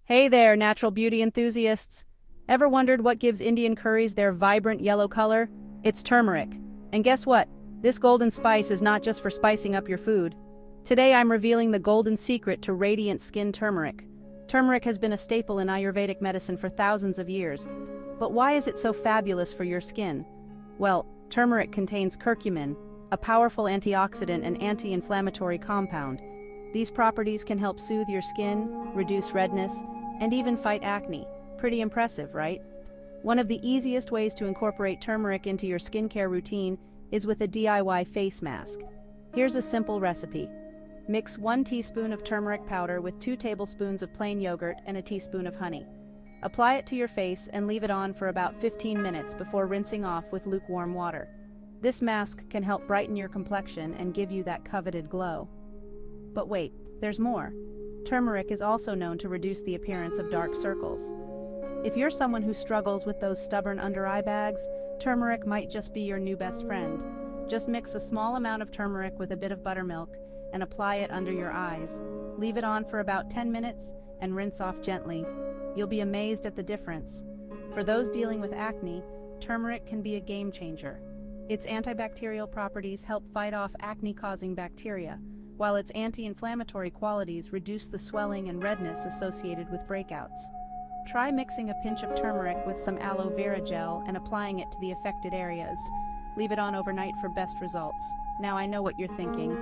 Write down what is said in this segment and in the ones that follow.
Hey there, natural beauty enthusiasts. Ever wondered what gives Indian curries their vibrant yellow color? It's turmeric. And guess what? This golden spice is not just for spicing up your food. Today I'm revealing the golden secret to radiant skin turmeric. Turmeric has been a staple in Ayurvedic medicine for thousands of years. But why is it so fabulous for your skin? Well, turmeric contains curcumin, a powerful antioxidant and anti-inflammatory compound. These properties can help soothe your skin, reduce redness, and even fight acne. Pretty impressive, right? One of the easiest ways to incorporate turmeric into your skincare routine is with a DIY face mask. Here's a simple recipe. Mix 1 teaspoon of turmeric powder with 2 tablespoons of plain yogurt and a teaspoon of honey. Apply it to your face and leave it on for about 15 minutes before rinsing off with lukewarm water. This mask can help brighten your complexion and give you that coveted glow. But wait, there's more. Turmeric is also known to reduce the appearance of dark circles. If you're someone who struggles with those stubborn under-eye bags, turmeric might just be your new best friend. Just mix a small amount of turmeric with a bit of buttermilk and apply it under your eyes. Leave it on for about 10 minutes and rinse off gently. You'll be amazed at the difference. For those dealing with acne, turmeric can be a game changer. Its antibacterial properties help fight off acne-causing bacteria, while its anti-inflammatory qualities reduce the swelling and redness associated with breakouts. Try mixing a pinch of turmeric with some aloe vera gel and applying it to the affected areas. Leave it on overnight for best results. Now I know what you're thinking.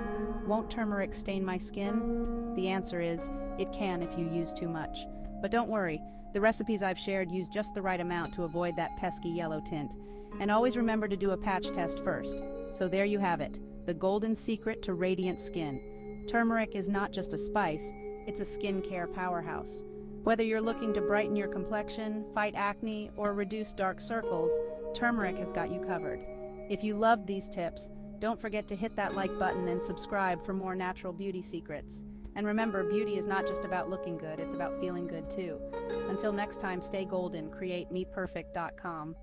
Won't turmeric stain my skin? The answer is, it can if you use too much. But don't worry, the recipes I've shared use just the right amount to avoid that pesky yellow tint. And always remember to do a patch test first. So there you have it, the golden secret to radiant skin. Turmeric is not just a spice, it's a skincare powerhouse. Whether you're looking to brighten your complexion, fight acne, or reduce dark circles, turmeric has got you covered. If you loved these tips, don't forget to hit that like button and subscribe for more natural beauty secrets. And remember, beauty is not just about looking good, it's about feeling good too. Until next time, stay golden, create meperfect.com.